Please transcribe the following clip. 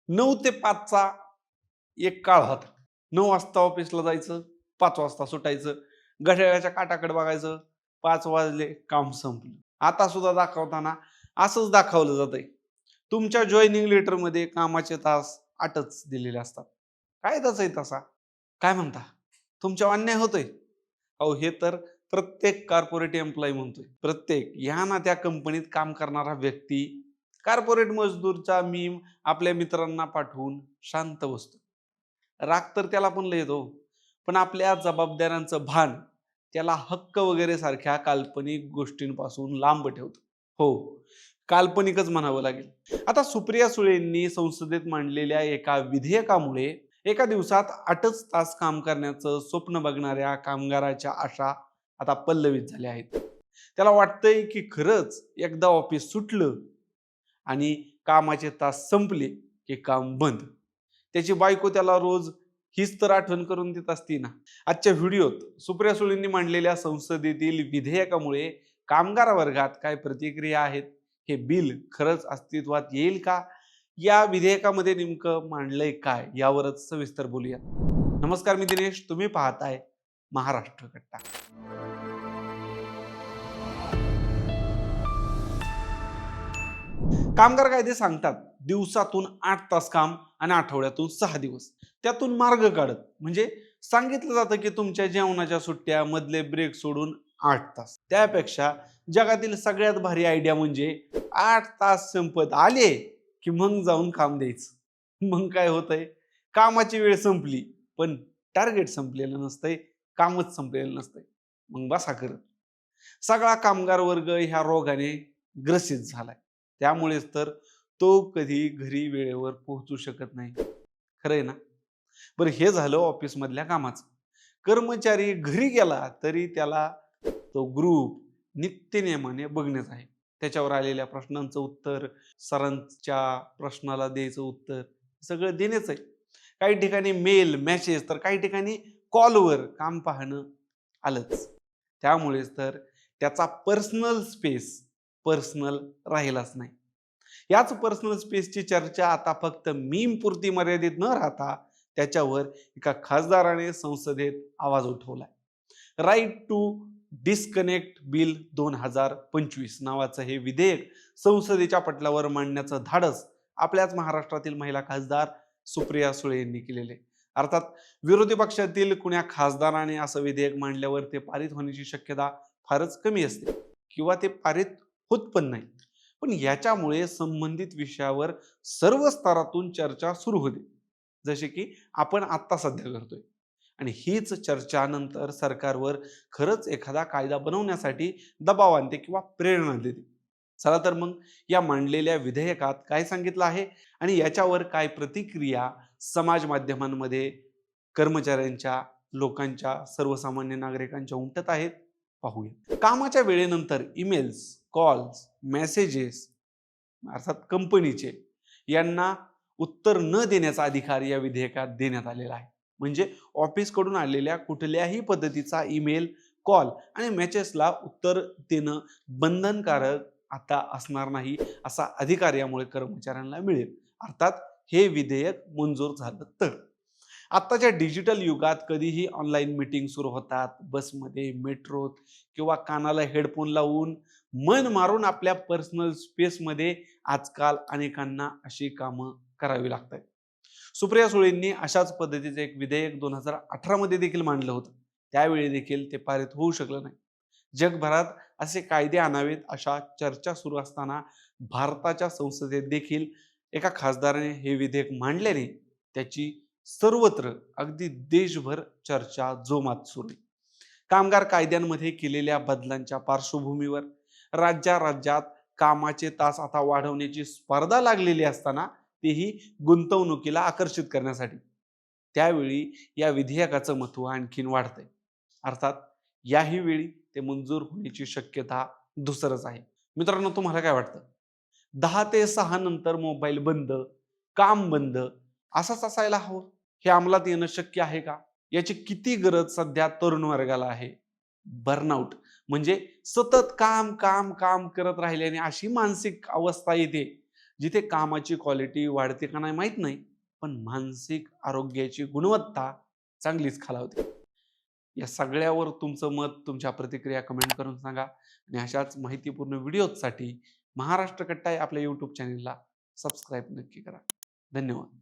9 ते 5 चा एक काळ होता. 9 वाजता ऑफिसला जायचं, 5 वाजता सुटायचं. घड्याळाच्या काट्याकडे बघायचं, 5 वाजले, काम संपलं. आता सुद्धा दाखवताना असंच दाखवलं जातंय. तुमच्या जॉइनिंग लेटरमध्ये कामाचे तास 8च दिलेले असतात. कायदाच आहे तसा. काय म्हणता? तुमच्यावर अन्याय होतोय? अहो, हे तर प्रत्येक कॉर्पोरेट एम्प्लॉयी म्हणतोय. प्रत्येक या ना त्या कंपनीत काम करणारा व्यक्ती कॉर्पोरेट मजदूरचा मीम आपल्या मित्रांना पाठवून शांत बसतो. राग तर त्याला पण लय येतो. पण आपल्या जबाबदाऱ्यांचं भान त्याला हक्क वगैरे सारख्या काल्पनिक गोष्टींपासून लांब ठेवतं. हो, काल्पनिकच म्हणावं लागेल. आता सुप्रिया सुळेंनी संसदेत मांडलेल्या एका विधेयकामुळे एका दिवसात 8च तास काम करण्याचं स्वप्न बघणाऱ्या कामगाराच्या आशा आता पल्लवित झाल्या आहेत. त्याला वाटतंय की खरंच एकदा ऑफिस सुटलं आणि कामाचे तास संपले की काम बंद. त्याची बायको त्याला रोज हीच तर आठवण करून देत असती ना. आजच्या व्हिडिओत सुप्रिया सुळेंनी मांडलेल्या संसदेतील विधेयकामुळे कामगार वर्गात काय प्रतिक्रिया आहेत, हे बिल खरंच अस्तित्वात येईल का, या विधेयकामध्ये नेमकं मांडलंय काय, यावरच सविस्तर बोलूया. नमस्कार, मी दिनेश, तुम्ही पाहताय महाराष्ट्र कट्टा. कामगार कायदे सांगतात दिवसातून 8 तास काम आणि आठवड्यातून 6 दिवस. त्यातून मार्ग काढत म्हणजे सांगितलं जातं की तुमच्या जेवणाच्या सुट्ट्या मधले ब्रेक सोडून 8 तास. त्यापेक्षा जगातील सगळ्यात भारी आयडिया म्हणजे 8 तास संपत आले की मग जाऊन काम द्यायचं. मग काय होतंय, कामाची वेळ संपली पण टार्गेट संपलेलं नसतंय, कामच संपलेलं नसतंय. मग बसा करत. सगळा कामगार वर्ग ह्या रोगाने ग्रसित झालाय. त्यामुळेच तर तो कधी घरी वेळेवर पोहोचू शकत नाही. खरंय ना? बरं, हे झालं ऑफिस मधल्या कामाचं. कर्मचारी घरी गेला तरी त्याला तो ग्रुप नित्यनेमाने बघणंच आहे. त्याच्यावर आलेल्या प्रश्नांचं उत्तर, सरांच्या प्रश्नाला द्यायचं उत्तर, सगळं देणंच आहे. काही ठिकाणी मेल, मेसेज, तर काही ठिकाणी कॉलवर काम पाहणं आलंच. त्यामुळेच तर त्याचा पर्सनल स्पेस पर्सनल राहिलाच नाही. याच पर्सनल स्पेसची चर्चा आता फक्त मीम पुरती मर्यादित न राहता त्याच्यावर एका खासदाराने संसदेत आवाज उठवलाय. राईट टू डिस्कनेक्ट बिल 2025 नावाचं हे विधेयक संसदेच्या पटलावर मांडण्याचं धाडस आपल्याच महाराष्ट्रातील महिला खासदार सुप्रिया सुळे यांनी केलेले. अर्थात विरोधी पक्षातील कुण्या खासदाराने असं विधेयक मांडल्यावर ते पारित होण्याची शक्यता फारच कमी असते किंवा ते पारित होत पण नाही. पण याच्यामुळे संबंधित विषयावर सर्व स्तरातून चर्चा सुरू होते, जसे की आपण आत्ता सध्या करतोय. आणि हीच चर्चा नंतर सरकारवर खरंच एखादा कायदा बनवण्यासाठी दबाव आणते किंवा प्रेरणा देते. चला तर मग या मांडलेल्या विधेयकात काय सांगितलं आहे आणि याच्यावर काय प्रतिक्रिया समाज माध्यमांमध्ये कर्मचाऱ्यांच्या, लोकांच्या, सर्वसामान्य नागरिकांच्या उमटत आहेत, पाहूया. कामाच्या वेळेनंतर ईमेल्स, कॉल्स, मेसेजेस अर्थात कंपनीचे यांना उत्तर न देण्याचा अधिकार या विधेयकात देण्यात आलेला आहे. म्हणजे ऑफिसकडून आलेल्या कुठल्याही पद्धतीचा ईमेल, कॉल आणि मेसेजला उत्तर देणं बंधनकारक आता असणार नाही, असा अधिकार यामुळे कर्मचाऱ्यांना मिळेल. अर्थात हे विधेयक मंजूर झालं तर. आत्ताच्या डिजिटल युगात कधीही ऑनलाईन मीटिंग सुरू होतात, बसमध्ये, मेट्रोत किंवा कानाला हेडफोन लावून मन मारून आपल्या पर्सनल स्पेसमध्ये आजकाल अनेकांना अशी कामं करावी लागतात. सुप्रिया सुळेंनी अशाच पद्धतीचं एक विधेयक 2018 मध्ये देखील मांडलं होतं. त्यावेळी देखील ते पारित होऊ शकलं नाही. जगभरात असे कायदे आणावेत अशा चर्चा सुरू असताना भारताच्या संसदेत देखील एका खासदाराने हे विधेयक मांडल्याने त्याची सर्वत्र अगदी देशभर चर्चा जोमात सुरू आहे. कामगार कायद्यांमध्ये केलेल्या बदलांच्या पार्श्वभूमीवर राज्यात कामाचे तास आता वाढवण्याची स्पर्धा लागलेली असताना तेही गुंतवणुकीला आकर्षित करण्यासाठी, त्यावेळी या विधेयकाचं महत्व आणखीन वाढतंय. अर्थात याही वेळी ते मंजूर होण्याची शक्यता दुसरच आहे. मित्रांनो, तुम्हाला काय वाटतं? 10 ते 6 नंतर मोबाईल बंद, काम बंद असंच असायला हवं? हे अंमलात येणं शक्य आहे का? याची किती गरज सध्या तरुण वर्गाला आहे? बर्नआउट म्हणजे सतत काम काम काम करत राहिल्याने अशी मानसिक अवस्था येते जिथे कामाची क्वालिटी वाढते का नाही माहीत नाही, पण मानसिक आरोग्याची गुणवत्ता चांगलीच खालावते. या सगळ्यावर तुमचं मत, तुमच्या प्रतिक्रिया कमेंट करून सांगा आणि अशाच माहितीपूर्ण व्हिडिओजसाठी महाराष्ट्र कट्टा या आपल्या यूट्यूब चॅनलला सबस्क्राईब नक्की करा. धन्यवाद.